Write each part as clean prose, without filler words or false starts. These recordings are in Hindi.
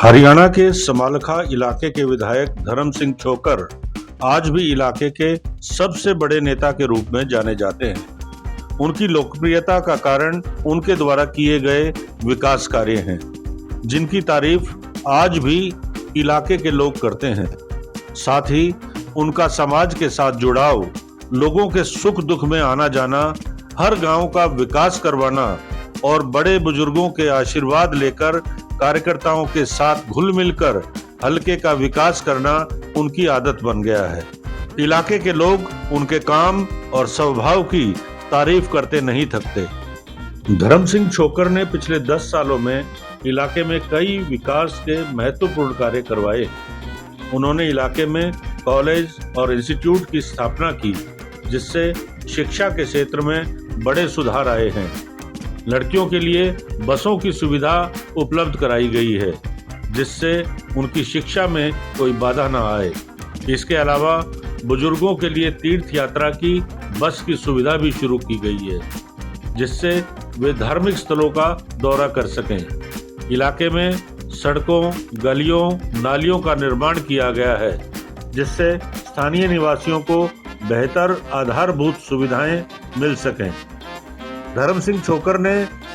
हरियाणा के समालखा इलाके के विधायक धर्म सिंह छोकर आज भी इलाके के सबसे बड़े नेता के रूप में जाने जाते हैं। उनकी लोकप्रियता का कारण उनके द्वारा किए गए विकास कार्य हैं, जिनकी तारीफ आज भी इलाके के लोग करते हैं। साथ ही उनका समाज के साथ जुड़ाव, लोगों के सुख दुख में आना जाना, हर गांव का विकास करवाना और बड़े बुजुर्गों के आशीर्वाद लेकर कार्यकर्ताओं के साथ घुल मिलकर हलके का विकास करना उनकी आदत बन गया है। इलाके के लोग उनके काम और स्वभाव की तारीफ करते नहीं थकते। धर्म सिंह छोकर ने पिछले 10 सालों में इलाके में कई विकास के महत्वपूर्ण कार्य करवाए। उन्होंने इलाके में कॉलेज और इंस्टीट्यूट की स्थापना की, जिससे शिक्षा के क्षेत्र में बड़े सुधार आए हैं। लड़कियों के लिए बसों की सुविधा उपलब्ध कराई गई है, जिससे उनकी शिक्षा में कोई बाधा न आए। इसके अलावा बुजुर्गों के लिए तीर्थ यात्रा की बस की सुविधा भी शुरू की गई है, जिससे वे धार्मिक स्थलों का दौरा कर सकें। इलाके में सड़कों, गलियों, नालियों का निर्माण किया गया है, जिससे स्थानीय निवासियों को बेहतर आधारभूत सुविधाएं मिल सकें। धर्म सिंह छोकर ने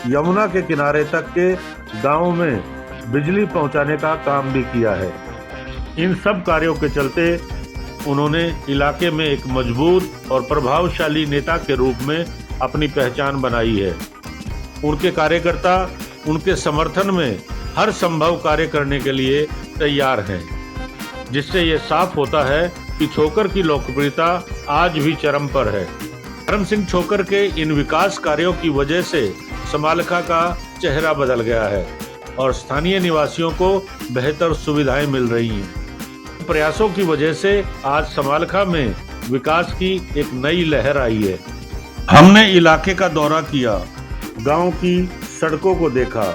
यमुना के किनारे तक के गांवों में बिजली पहुंचाने का काम भी किया है। इन सब कार्यों के चलते उन्होंने इलाके में एक मजबूत और प्रभावशाली नेता के रूप में अपनी पहचान बनाई है। उनके कार्यकर्ता उनके समर्थन में हर संभव कार्य करने के लिए तैयार हैं, जिससे ये साफ होता है कि छोकर की लोकप्रियता आज भी चरम पर है। धर्म सिंह छोकर के इन विकास कार्यों की वजह से समालखा का चेहरा बदल गया है और स्थानीय निवासियों को बेहतर सुविधाएं मिल रही हैं। प्रयासों की वजह से आज समालखा में विकास की एक नई लहर आई है। हमने इलाके का दौरा किया, गांव की सड़कों को देखा,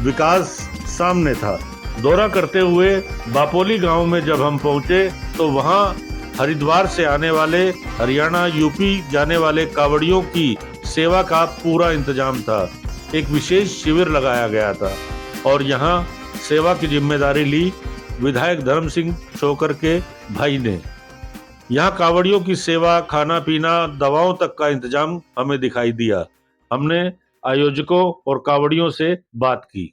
विकास सामने था। दौरा करते हुए बापोली गांव में जब हम पहुंचे तो वहां हरिद्वार से आने वाले, हरियाणा, यूपी जाने वाले कावड़ियों की सेवा का पूरा इंतजाम था। एक विशेष शिविर लगाया गया था और यहाँ सेवा की जिम्मेदारी ली विधायक धर्म सिंह छोकर के भाई ने। यहाँ कावड़ियों की सेवा, खाना पीना, दवाओं तक का इंतजाम हमें दिखाई दिया। हमने आयोजकों और कावड़ियों से बात की।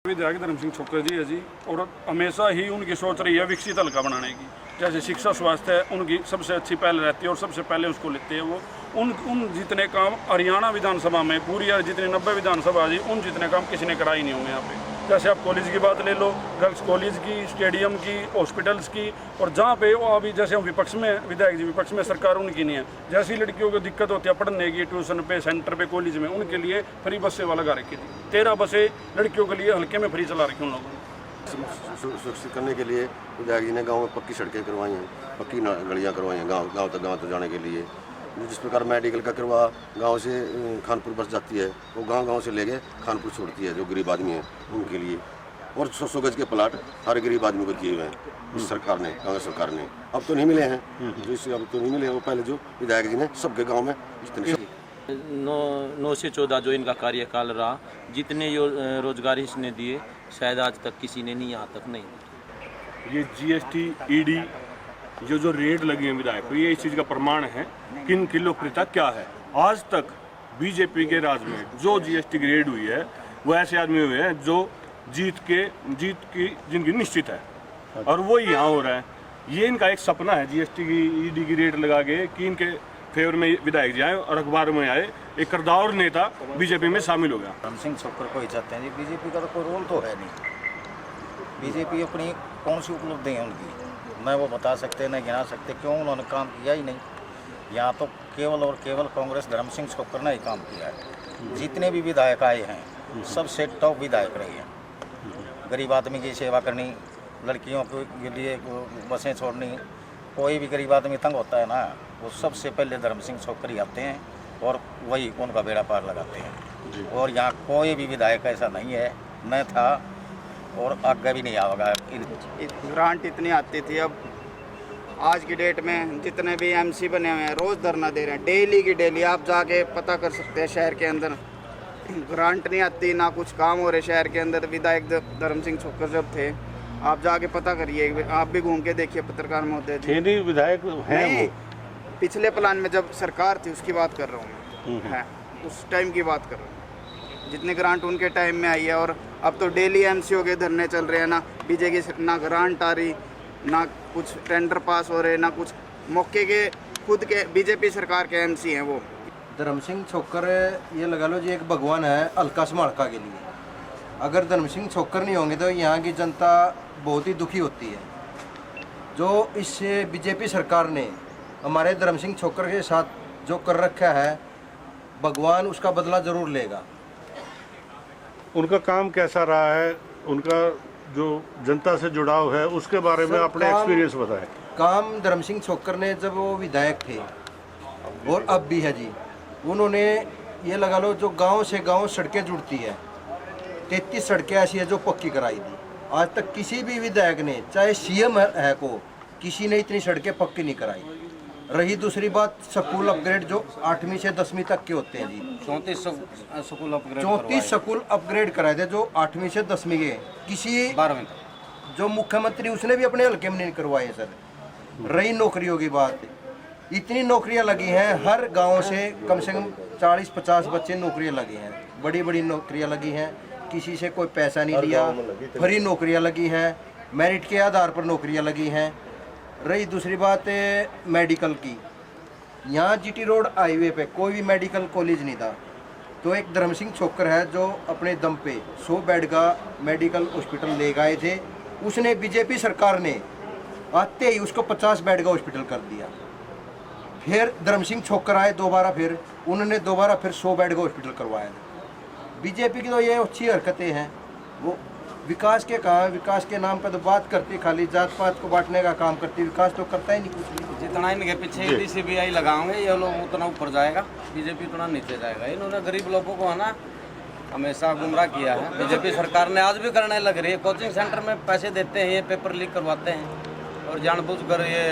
विधायक धर्म सिंह छोकर जी है जी, और हमेशा ही उनकी सोच रही है विकसित हल्का बनाने की। जैसे शिक्षा, स्वास्थ्य है, उनकी सबसे अच्छी पहल रहती है और सबसे पहले उसको लेते हैं वो। उन जितने काम हरियाणा विधानसभा में पूरी जितने 90 विधानसभा जी, उन जितने काम किसी ने कराई नहीं होंगे यहाँ पे। जैसे आप कॉलेज की बात ले लो, गर्ल्स कॉलेज की, स्टेडियम की, हॉस्पिटल्स की, और जहाँ पे वो अभी जैसे हम विपक्ष में, विधायक जी विपक्ष में, सरकार उनकी नहीं है। जैसी लड़कियों को दिक्कत होती है पढ़ने की, ट्यूशन पे, सेंटर पे, कॉलेज में, उनके लिए फ्री बस सेवा लगा रखी थी। 13 बसें लड़कियों के लिए हल्के में फ्री चला रखी उन लोगों ने। सुरक्षित करने के लिए विधायक जी ने गाँव में पक्की सड़कें करवाई हैं, पक्की गलियाँ करवाई हैं गाँव तक जाने के लिए। जिस प्रकार मेडिकल का करवा गांव से खानपुर बस जाती है, वो गांव से लेके खानपुर छोड़ती है जो गरीब आदमी है उनके लिए। और 100 गज के प्लाट हर गरीब आदमी को दिए हुए हैं सरकार ने, कांग्रेस सरकार ने। अब तो नहीं मिले हैं, जो इससे अब तो नहीं मिले, वो पहले जो विधायक जी ने सबके गाँव में जितने 9 से 14 जो इनका कार्यकाल रहा, जितने रोजगार इसने दिए शायद आज तक किसी ने नहीं, यहाँ तक नहीं। ये GST, ED जो रेट लगी है विधायक को, ये इस चीज़ का प्रमाण है कि इनकी लोकप्रियता क्या है। आज तक बीजेपी के राज में जो GST की रेड हुई है, वो ऐसे आदमी हुए हैं जो जीत की जिनकी निश्चित है, और वो यहाँ हो रहा है। ये इनका एक सपना है GST की, ED की रेट लगा के कि इनके फेवर में विधायक जी आए और अखबार में आए, एक करदार नेता बीजेपी में शामिल हो गया। धर्म सिंह छोकर को ही चाहते हैं जी। बीजेपी का तो कोई रोल तो है नहीं। बीजेपी अपनी कौन सी उपलब्धि है उनकी, न वो बता सकते न गिना सकते। क्यों? उन्होंने काम किया ही नहीं। यहाँ तो केवल और केवल कांग्रेस धर्म सिंह छोकर ने ही काम किया है। जितने भी विधायक आए हैं सबसे टॉप विधायक रहे हैं। गरीब आदमी की सेवा करनी, लड़कियों के लिए बसें छोड़नी, कोई भी गरीब आदमी तंग होता है ना, वो सबसे पहले धर्म सिंह छोकर ही आते हैं और वही उनका बेड़ा पार लगाते हैं। और यहाँ कोई भी विधायक ऐसा नहीं है, न था और आगे भी नहीं आएगा। ग्रांट इतनी आती थी, अब आज की डेट में जितने भी MC बने हुए हैं रोज़ धरना दे रहे हैं, डेली की डेली। आप जाके पता कर सकते हैं शहर के अंदर ग्रांट नहीं आती, ना कुछ काम हो रहे शहर के अंदर। विधायक धर्म सिंह छोक्कर जब थे, आप जाके पता करिए, आप भी घूम के देखिए पत्रकार महोदय जी। थे नहीं विधायक हैं नहीं, वो। पिछले प्लान में जब सरकार थी उसकी बात कर रहा हूँ मैं, है उस टाइम की बात कर रहा हूँ, जितने ग्रांट उनके टाइम में आई है। और अब तो डेली एमसीओ के धरने चल रहे हैं, ना बीजेपी ना ग्रांट आ रही, ना कुछ टेंडर पास हो रहे, ना कुछ मौके के खुद के बीजेपी सरकार के एमसी हैं वो। धर्म सिंह छोक्कर ये लगा लो जी एक भगवान है हल्का समालका के लिए। अगर धर्म सिंह छोक्कर नहीं होंगे तो यहाँ की जनता बहुत ही दुखी होती है। जो इस बीजेपी सरकार ने हमारे धर्म सिंह छोक्कर के साथ जो कर रखा है, भगवान उसका बदला ज़रूर लेगा। उनका काम कैसा रहा है, उनका जो जनता से जुड़ाव है उसके बारे में अपने एक्सपीरियंस बताएं। काम धर्म सिंह छोक्कर ने जब वो विधायक थे और अब भी है जी, उन्होंने ये लगा लो जो गांव से गांव सड़कें जुड़ती है, 33 सड़कें ऐसी है जो पक्की कराई थी। आज तक किसी भी विधायक ने, चाहे सीएम है को, किसी ने इतनी सड़कें पक्की नहीं कराई। रही दूसरी बात स्कूल अपग्रेड जो 8वीं से 10वीं तक के होते हैं जी, 34 स्कूल अपग्रेड 34 स्कूल अपग्रेड कराए थे जो 8वीं से 10वीं के। किसी 12वीं जो मुख्यमंत्री उसने भी अपने हल्के में नहीं करवाए सर। रही नौकरियों की बात, इतनी नौकरियां लगी हैं, हर गांव से कम 40-50 बच्चे नौकरियां लगी हैं, बड़ी बड़ी नौकरियां लगी हैं, किसी से कोई पैसा नहीं लिया, फ्री नौकरियां लगी हैं, मेरिट के आधार पर नौकरियां लगी हैं। रही दूसरी बात मेडिकल की, यहाँ जीटी रोड हाईवे पे कोई भी मेडिकल कॉलेज नहीं था, तो एक धर्म सिंह छोक्कर है जो अपने दम पे 100 बेड का मेडिकल हॉस्पिटल ले गए थे। उसने बीजेपी सरकार ने आते ही उसको 50 बेड का हॉस्पिटल कर दिया। फिर धर्म सिंह छोक्कर आए दोबारा, फिर उन्होंने दोबारा फिर 100 बेड का हॉस्पिटल करवाया था। बीजेपी की तो ये अच्छी हरकतें हैं, वो विकास के काम, विकास के नाम पर तो बात करती, खाली जात पात को बांटने का काम करती, विकास तो करता ही नहीं कुछ। जितना इनके पीछे सीबीआई लगाओगे ये लोग उतना ऊपर जाएगा, बीजेपी उतना नीचे जाएगा। इन्होंने गरीब लोगों को है ना हमेशा गुमराह किया है। बीजेपी सरकार ने आज भी करने लग रही है। कोचिंग सेंटर में पैसे देते हैं, ये पेपर लीक करवाते हैं और जानबूझकर ये,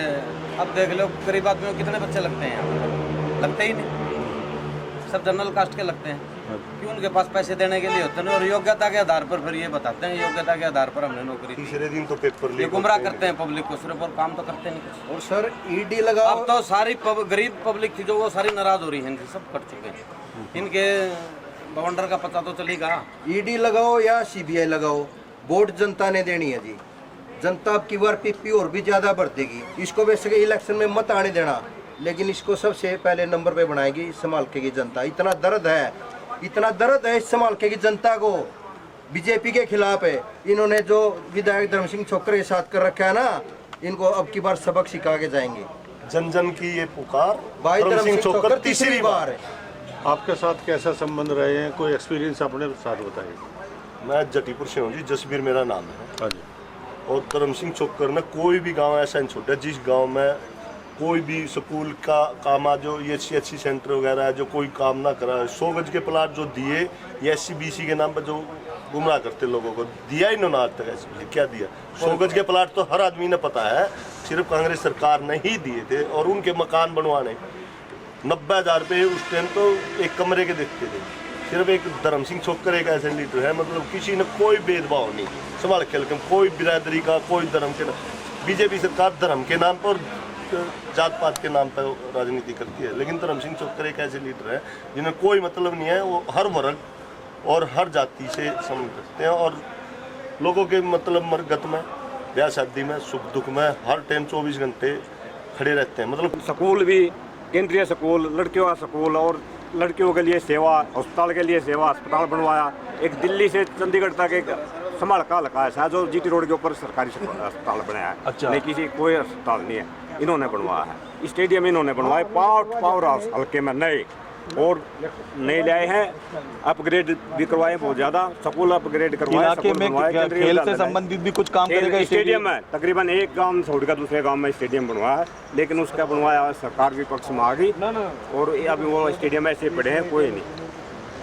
अब देख लो गरीब आदमियों को कितने बच्चे लगते हैं, लगते ही नहीं, सब जनरल कास्ट के लगते हैं। क्यों? उनके पास पैसे देने के लिए होते हैं और योग्यता के आधार पर फिर ये बताते हैं योग्यता के आधार पर हमने नौकरी। तीसरे दिन तो पेपर ये गुमराह करते हैं पब्लिक को सिर्फ, और काम तो करते नहीं कुछ। और सर ईडी लगाओ, अब तो सारी गरीब पब्लिक थी जो वो सारी नाराज हो रही है, इनसे सब कट चुके हैं। इनके बवंडर का पता तो चलेगा। ईडी लगाओ या सीबीआई लगाओ, वोट जनता ने देनी है जी। जनता अब की बार पीपी और भी ज्यादा बढ़ देगी। इसको वैसे इलेक्शन में मत आने देना, लेकिन इसको सबसे पहले नंबर पे बनाएगी संभालके की जनता। इतना दर्द है, इतना दर्द है इस संभालके की जनता को, बीजेपी के खिलाफ है। इन्होंने जो विधायक धर्म सिंह छोक्कर के साथ कर रखा है ना, इनको अब की बार सबक सिखा के जाएंगे। जन जन की ये पुकार, भाई धर्म सिंह छोक्कर तीसरी बार है। आपके साथ कैसा संबंध रहे हैं, कोई एक्सपीरियंस अपने साथ बताइए। मैं जटीपुर से हूँ जी, जसबीर मेरा नाम है। हाँ जी। और धर्म सिंह छोक्कर ने कोई भी गांव ऐसा नहीं छोड़ा जिस गांव में कोई भी स्कूल का काम आ, जो ये अच्छी सेंटर वगैरह है, जो कोई काम ना करा। 100 गज के प्लाट जो दिए, ये SC-BC के नाम पर जो गुमराह करते लोगों को, दिया इन्होंने आज तक SC-BC क्या दिया? 100 गज के प्लाट तो हर आदमी ने पता है, सिर्फ कांग्रेस सरकार ने ही दिए थे। और उनके मकान बनवाने 90,000 रुपये उस टाइम तो एक कमरे के देते थे। सिर्फ एक धर्म सिंह छोक्कर एक ऐसे लीडर है, मतलब किसी ने कोई भेदभाव नहीं संभाल खेल के, कोई बिरादरी का, कोई धर्म के नाम। बीजेपी सरकार धर्म के नाम पर, जात पात के नाम पर राजनीति करती है, लेकिन धर्म सिंह छोक्कर एक ऐसे लीडर है जिन्हें कोई मतलब नहीं है। वो हर वर्ग और हर जाति से संबंध रखते हैं और लोगों के मतलब मरगत में, ब्याह शादी में, सुख दुख में हर टाइम 24 घंटे खड़े रहते हैं। मतलब स्कूल भी, केंद्रीय स्कूल, लड़कियों का स्कूल और लड़कियों के लिए सेवा, अस्पताल के लिए सेवा, अस्पताल बनवाया। एक दिल्ली से चंडीगढ़ तक एक संभालका हल्का है जो जीटी रोड के ऊपर सरकारी अस्पताल बनाया है। अच्छा। नहीं किसी कोई अस्पताल नहीं है, इन्होंने बनवाया है। स्टेडियम इन्होंने बनवाए, पावर हाउस हल्के में नए और नए लाए हैं, अपग्रेड भी करवाए बहुत ज़्यादा, स्कूल अपग्रेड करवाए। इलाके में खेल से संबंधित भी कुछ काम करेगा स्टेडियम है, तकरीबन एक गांव छोड़कर दूसरे गांव में स्टेडियम बनवाया है, लेकिन उसका बनवाया सरकार भी पक्ष में आ गई और अभी वो स्टेडियम ऐसे पड़े हैं, कोई नहीं।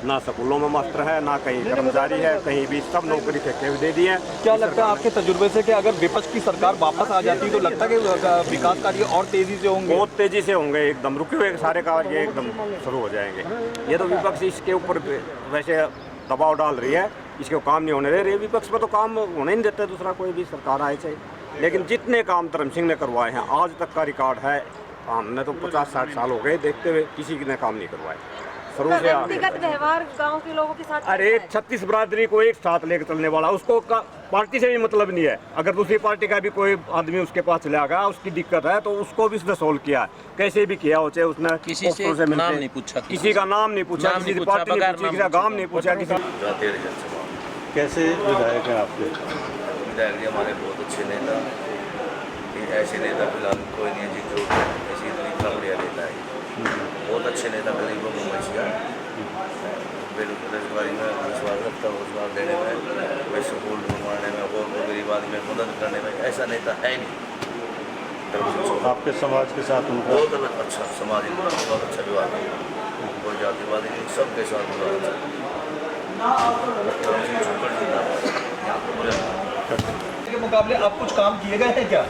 ना स्कूलों में मास्टर है, ना कहीं कर्मचारी है, कहीं भी सब नौकरी ठेके हुए दे दी है। क्या लगता है आपके तजुर्बे से कि अगर विपक्ष की सरकार वापस आ जाती तो लगता है कि विकास कार्य और तेजी से होंगे? बहुत तेजी से होंगे, एकदम रुके हुए सारे कार्य एकदम शुरू हो जाएंगे। ये तो विपक्ष इसके ऊपर वैसे दबाव डाल रही है, इसके काम नहीं होने दे रही। विपक्ष पर तो काम होने नहीं देते, दूसरा कोई भी सरकार आए चाहिए। लेकिन जितने काम धर्म सिंह ने करवाए हैं आज तक का रिकॉर्ड है, हमने तो 50-60 साल हो गए देखते हुए, किसी ने काम नहीं करवाए शुरू से आगे। व्यक्तिगत व्यवहार गांव के लोगों के साथ अरे 36 बरादरी को एक साथ लेकर चलने वाला, उसको पार्टी से भी मतलब नहीं है। अगर दूसरी पार्टी का भी कोई आदमी उसके पास चला गया, उसकी दिक्कत है तो उसको भी उसने सोल्व किया है, कैसे भी किया हो, चाहे उसने किसी से नाम नहीं पूछा, किसी का नाम नहीं पूछा, किसी की पार्टी नहीं पूछी, किसी का गांव नहीं पूछा, किसी। कैसे विधायक हैं आपके? विधायक जी हमारे बहुत अच्छे नेता, ऐसे नेता फिलहाल कोई नहीं है जो ऐसी इतना बढ़िया नेता है। बहुत अच्छे नेता, गरीबों को मछिया बेरोजगारी में विश्वास रखता है, रोजगार देने में, कोई स्कूल बनवाने में, और गरीब आदमी में मदद करने में, ऐसा नेता है नहीं। आपके समाज के साथ उनका बहुत अच्छा समाज, बहुत अच्छा व्यवहार है, कोई जातिवादी नहीं, सबके साथ बहुत अच्छा। के मुकाबले आप कुछ काम किए गए हैं क्या?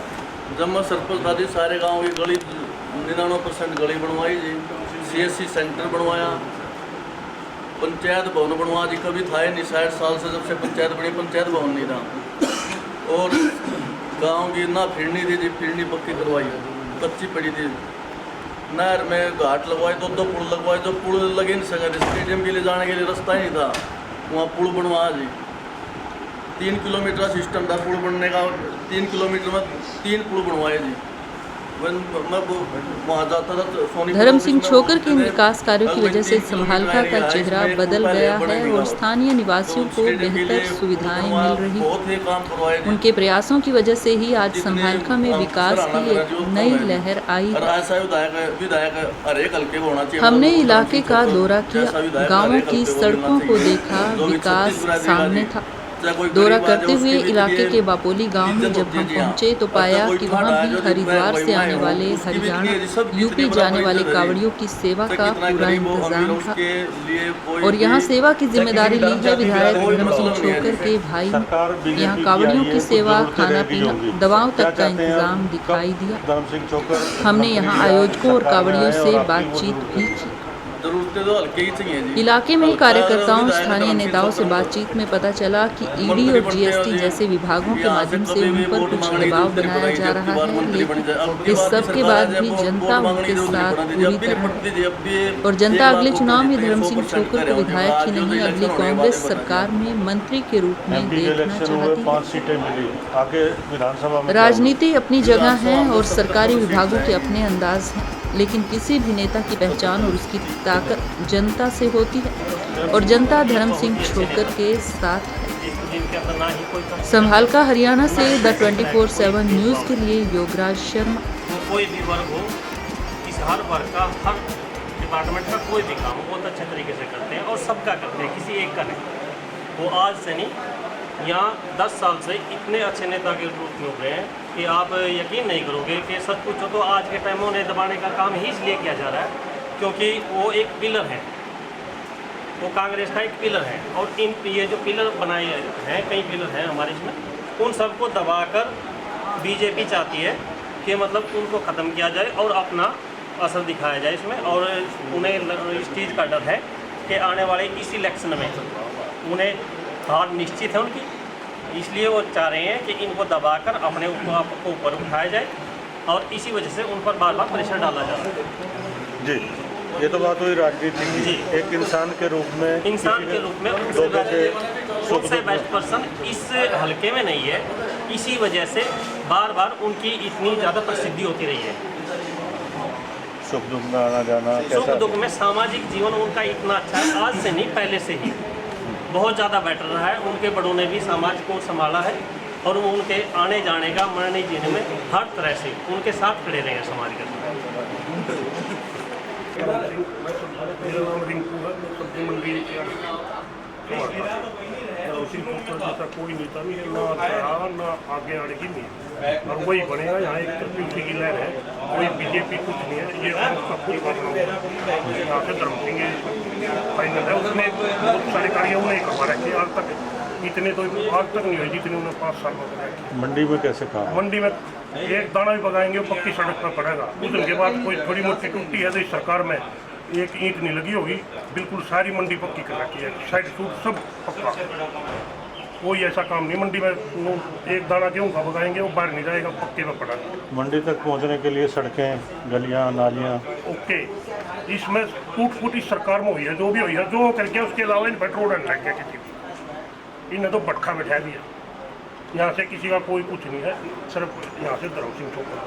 जब मैं सरपंच था जी, सारे गांव की गली 99% गली बनवाई जी, CSC सेंटर बनवाया, पंचायत भवन बनवा जी, कभी था ही नहीं 60 साल से जब से पंचायत बनी, पंचायत भवन नहीं था। और गांव की ना फिरनी थी जी, फिरनी पक्की करवाई, कच्ची पड़ी थी। नहर में घाट लगवाए, 2 पुल लगवाए, जो पुल लगे नहीं सका, स्टेडियम के लिए जाने के लिए रास्ता ही नहीं था, वहाँ पुल बनवाया जी। 3 किलोमीटर का सिस्टम था पुल बनने का, 3 किलोमीटर में 3 पुल बनवाए जी। मैं वहाँ जाता था सोनी। धर्म सिंह छोकर के विकास कार्यों की वजह से संभालका का चेहरा बदल गया है और स्थानीय निवासियों को बेहतर सुविधाएं मिल रही हैं। उनके प्रयासों की वजह से ही आज संभालका में विकास की एक नई लहर आई है। हमने इलाके का दौरा किया, गाँवों की सड़कों को देखा, विकास सामने था। दौरा करते हुए इलाके के बापोली गांव में जब हम पहुंचे तो पाया कि वहां भी हरिद्वार से आने वाले, हरियाणा, यूपी जाने वाले कावड़ियों की सेवा का पूरा इंतजाम था। और यहां सेवा की जिम्मेदारी ली है विधायक धर्म सिंह छोकर के भाई ने। यहाँ कावड़ियों की सेवा, खाना पीना, दवाओं तक का इंतजाम दिखाई दिया। हमने यहाँ आयोजकों और कावड़ियों से बातचीत भी की। इलाके में कार्यकर्ताओं, स्थानीय नेताओं से बातचीत में पता चला कि ईडी और जीएसटी जैसे विभागों के माध्यम से उन पर कुछ दबाव बनाया जा रहा है, लेकिन इस सब के बाद भी जनता उनके साथ पूरी तरह। और जनता अगले चुनाव में धर्म सिंह छोकर को विधायक ही नहीं, अगली कांग्रेस सरकार में मंत्री के रूप में देखना चाहती है। राजनीति अपनी जगह है और सरकारी विभागों के अपने अंदाज हैं, लेकिन किसी भी नेता की पहचान और उसकी ताकत जनता से होती है और जनता धर्म सिंह छोकर के साथ है। संभालका हरियाणा से द 24/7 न्यूज़ के लिए योगराज शर्मा। कोई भी वर्ग हो, इस हर वर्ग का, हर डिपार्टमेंट का कोई भी काम बहुत अच्छे तरीके से करते हैं और सबका करते हैं, किसी एक का नहीं। वो आज से नहीं, यहाँ 10 साल से इतने अच्छे नेता के रूप में उभरे हैं कि आप यकीन नहीं करोगे कि सच पूछो तो आज के टाइम में उन्हें दबाने का काम ही इसलिए किया जा रहा है क्योंकि वो एक पिलर है, वो कांग्रेस का एक पिलर है। और ये जो पिलर बनाए हैं, कई पिलर हैं हमारे इसमें, उन सबको दबाकर बीजेपी चाहती है कि मतलब उनको ख़त्म किया जाए और अपना असर दिखाया जाए इसमें। और उन्हें इस चीज़ का डर है कि आने वाले इस इलेक्शन में उन्हें हार निश्चित है उनकी, इसलिए वो चाह रहे हैं कि इनको दबाकर अपने ऊपर उठाया जाए और इसी वजह से उन पर बार बार प्रेशर डाला जा रहा है। जी, ये तो बात हुई राजनीति की। एक इंसान के रूप में सबसे बेस्ट पर्सन इस हलके में नहीं है, इसी वजह से बार बार उनकी इतनी ज़्यादा प्रसिद्धि होती रही है। सुख दुख में आना जाना, सुख दुख में सामाजिक जीवन उनका इतना अच्छा है, आज से नहीं पहले से ही बहुत ज़्यादा बेटर रहा है। उनके बड़ों ने भी समाज को संभाला है और वो उनके आने जाने का, मरने जीने में हर तरह से उनके साथ खड़े रहे हैं समाज के साथ। मेरा नाम रिंकू है, मैं सब्जी मंडी जैसा कोई नेता नहीं है, ना अच्छा ना आगे आने की नहीं, और वही बनेगा। यहाँ एक तरफ की लहर है, कोई बीजेपी कुछ नहीं है, ये उसका खुद बदलाव है। यहाँ से धर्म सिंह फाइनल है, उसने बहुत सारे कार्य उन्हें करवा रखे आज तक, इतने तो आज तक नहीं हुए जितने उन्हें 5 साल में कराए। मंडी में कैसे काम? मंडी में एक दाना भी पकाएंगे वो पक्की सड़क पर पड़ेगा। उस दिन के बाद कोई थोड़ी मोटी टूटी है तो इस सरकार में एक ईंट नहीं लगी होगी, बिल्कुल सारी मंडी पक्की कर रखी है, साइड सूट सब पक्का। कोई ऐसा काम नहीं मंडी में एक दाना गेहूँ का पकाएंगे वो बाहर नहीं जाएगा, पक्के में पड़ा। मंडी तक पहुंचने के लिए सड़कें, गलियां, नालियां ओके, इसमें टूट फूट इस सरकार में हुई है, जो भी हुई है, जो करके उसके अलावा इन पेट्रोल लग गया किसी भी, इन्हें तो भट्ठा बैठा दिया। यहाँ से किसी का कोई कुछ नहीं है, सिर्फ यहाँ से धर्म सिंह छोकर।